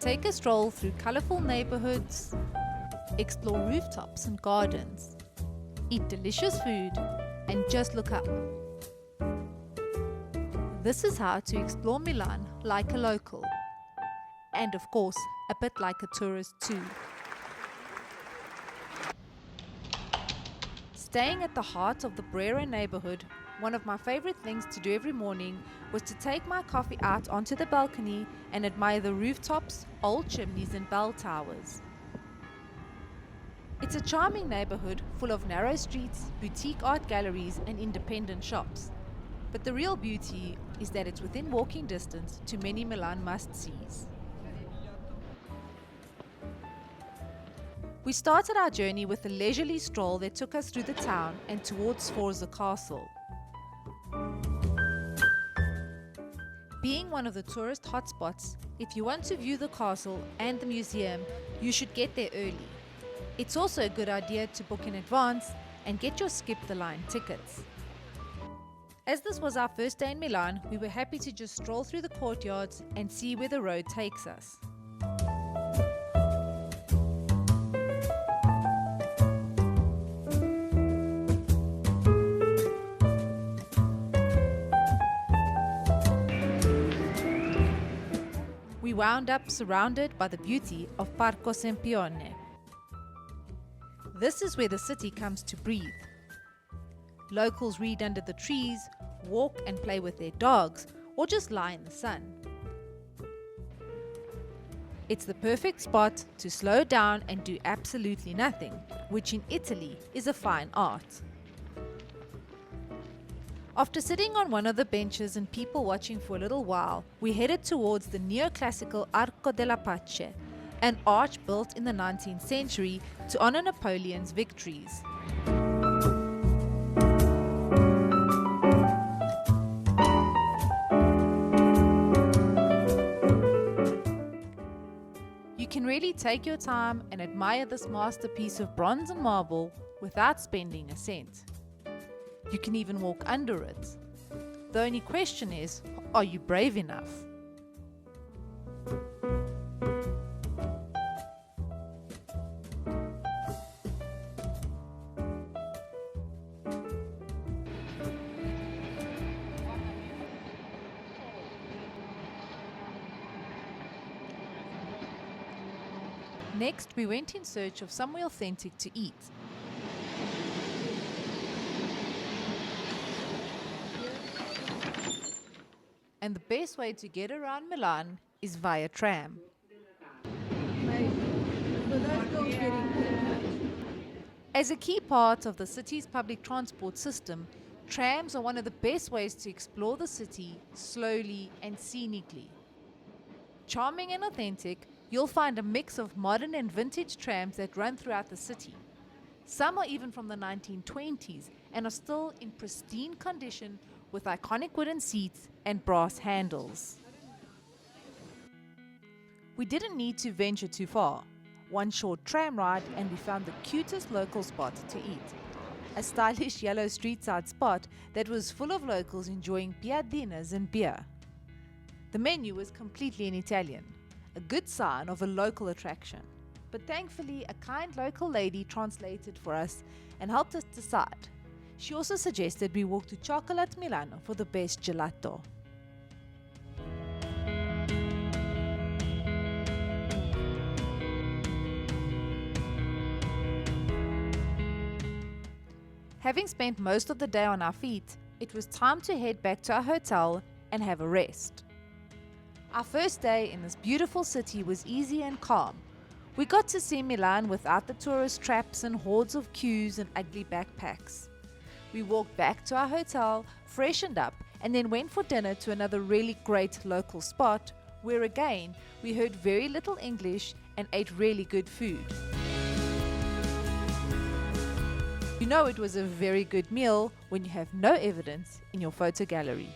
Take a stroll through colourful neighbourhoods, explore rooftops and gardens, eat delicious food, and just look up. This is how to explore Milan like a local, and of course, a bit like a tourist too. Staying at the heart of the Brera neighborhood, one of my favorite things to do every morning was to take my coffee out onto the balcony and admire the rooftops, old chimneys and bell towers. It's a charming neighborhood full of narrow streets, boutique art galleries and independent shops. But the real beauty is that it's within walking distance to many Milan must-sees. We started our journey with a leisurely stroll that took us through the town and towards Sforza Castle. Being one of the tourist hotspots, if you want to view the castle and the museum, you should get there early. It's also a good idea to book in advance and get your skip the line tickets. As this was our first day in Milan, we were happy to just stroll through the courtyards and see where the road takes us. We wound up surrounded by the beauty of Parco Sempione. This is where the city comes to breathe. Locals read under the trees, walk and play with their dogs, or just lie in the sun. It's the perfect spot to slow down and do absolutely nothing, which in Italy is a fine art. After sitting on one of the benches and people watching for a little while, we headed towards the neoclassical Arco della Pace, an arch built in the 19th century to honor Napoleon's victories. You can really take your time and admire this masterpiece of bronze and marble without spending a cent. You can even walk under it. The only question is, are you brave enough? Next, we went in search of somewhere authentic to eat. And the best way to get around Milan is via tram. As a key part of the city's public transport system, trams are one of the best ways to explore the city slowly and scenically. Charming and authentic, you'll find a mix of modern and vintage trams that run throughout the city. Some are even from the 1920s and are still in pristine condition with iconic wooden seats and brass handles. We didn't need to venture too far. One short tram ride and we found the cutest local spot to eat. A stylish yellow street-side spot that was full of locals enjoying piadinas and beer. The menu was completely in Italian, a good sign of a local attraction. But thankfully, a kind local lady translated for us and helped us decide. She also suggested we walk to Chocolat Milano for the best gelato. Having spent most of the day on our feet, it was time to head back to our hotel and have a rest. Our first day in this beautiful city was easy and calm. We got to see Milan without the tourist traps and hordes of queues and ugly backpacks. We walked back to our hotel, freshened up, and then went for dinner to another really great local spot, where again we heard very little English and ate really good food. You know it was a very good meal when you have no evidence in your photo gallery.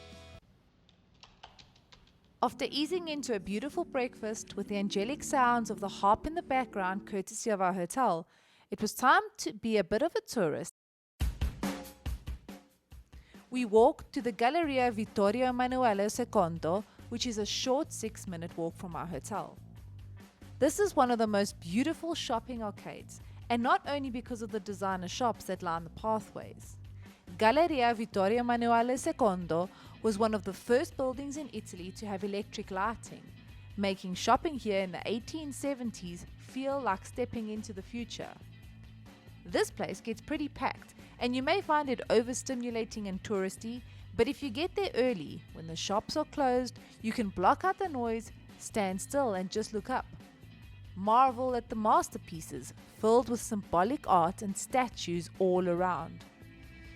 After easing into a beautiful breakfast with the angelic sounds of the harp in the background courtesy of our hotel, it was time to be a bit of a tourist. We walked to the Galleria Vittorio Emanuele II, which is a short 6-minute walk from our hotel. This is one of the most beautiful shopping arcades, and not only because of the designer shops that line the pathways. Galleria Vittorio Emanuele II was one of the first buildings in Italy to have electric lighting, making shopping here in the 1870s feel like stepping into the future. This place gets pretty packed, and you may find it overstimulating and touristy, but if you get there early, when the shops are closed, you can block out the noise, stand still and just look up. Marvel at the masterpieces filled with symbolic art and statues all around.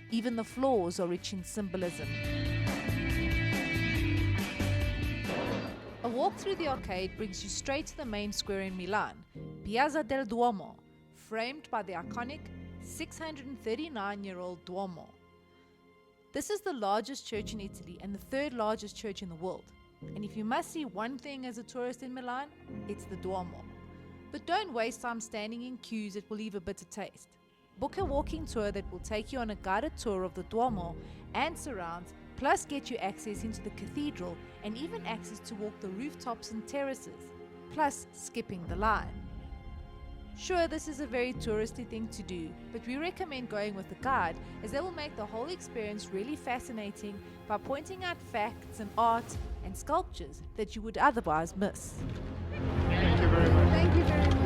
Even the floors are rich in symbolism. A walk through the arcade brings you straight to the main square in Milan, Piazza del Duomo, framed by the iconic 639-year-old Duomo. This is the largest church in Italy and the third largest church in the world. And if you must see one thing as a tourist in Milan, it's the Duomo. But don't waste time standing in queues that will leave a bitter taste. Book a walking tour that will take you on a guided tour of the Duomo and surrounds, plus get you access into the cathedral and even access to walk the rooftops and terraces, plus skipping the line. Sure, this is a very touristy thing to do, but we recommend going with a guide as they will make the whole experience really fascinating by pointing out facts and art and sculptures that you would otherwise miss. Thank you very much. Thank you very much.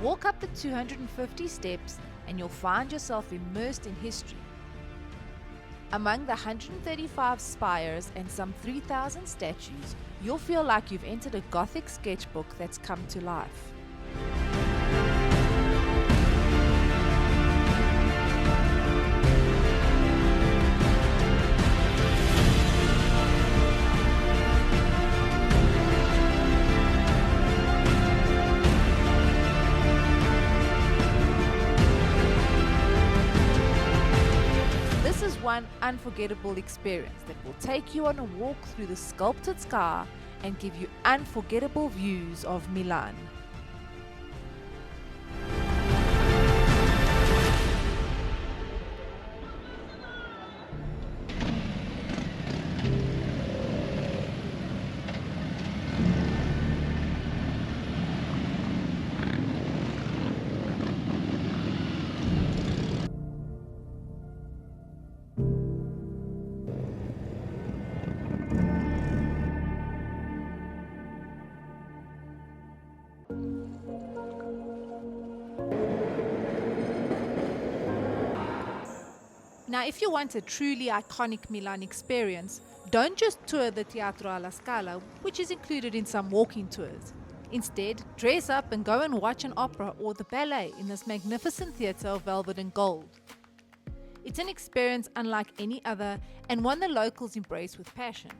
Walk up the 250 steps and you'll find yourself immersed in history. Among the 135 spires and some 3,000 statues, you'll feel like you've entered a Gothic sketchbook that's come to life. One unforgettable experience that will take you on a walk through the sculpted sky and give you unforgettable views of Milan. Now, if you want a truly iconic Milan experience, don't just tour the Teatro, alla Scala, which is included in some walking tours. Instead, dress up and go and watch an opera or the ballet in this magnificent theatre of velvet and gold. It's an experience unlike any other and one the locals embrace with passion.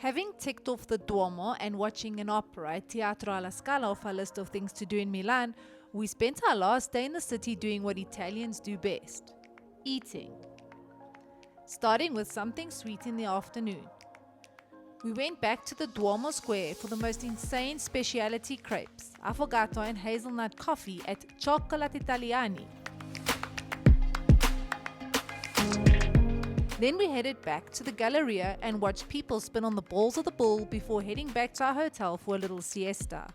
Having ticked off the Duomo and watching an opera at Teatro alla Scala off our list of things to do in Milan, we spent our last day in the city doing what Italians do best: eating. Starting with something sweet in the afternoon. We went back to the Duomo Square for the most insane specialty crepes, affogato and hazelnut coffee at Chocolat Italiani. Then we headed back to the Galleria and watched people spin on the balls of the bull before heading back to our hotel for a little siesta.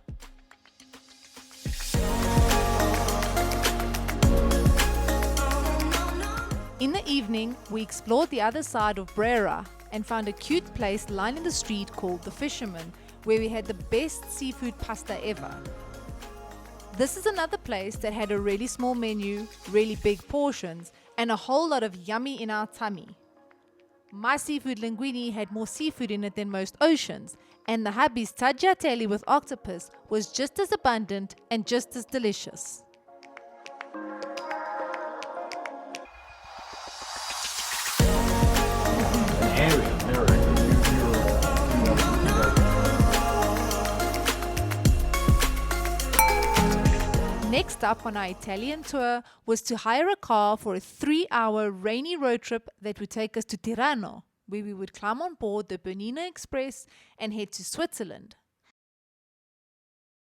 In the evening, we explored the other side of Brera and found a cute place lining the street called the Fisherman, where we had the best seafood pasta ever. This is another place that had a really small menu, really big portions, and a whole lot of yummy in our tummy. My seafood linguine had more seafood in it than most oceans, and the hubby's tagliatelle with octopus was just as abundant and just as delicious. Next up on our Italian tour was to hire a car for a 3-hour rainy road trip that would take us to Tirano, where we would climb on board the Bernina Express and head to Switzerland.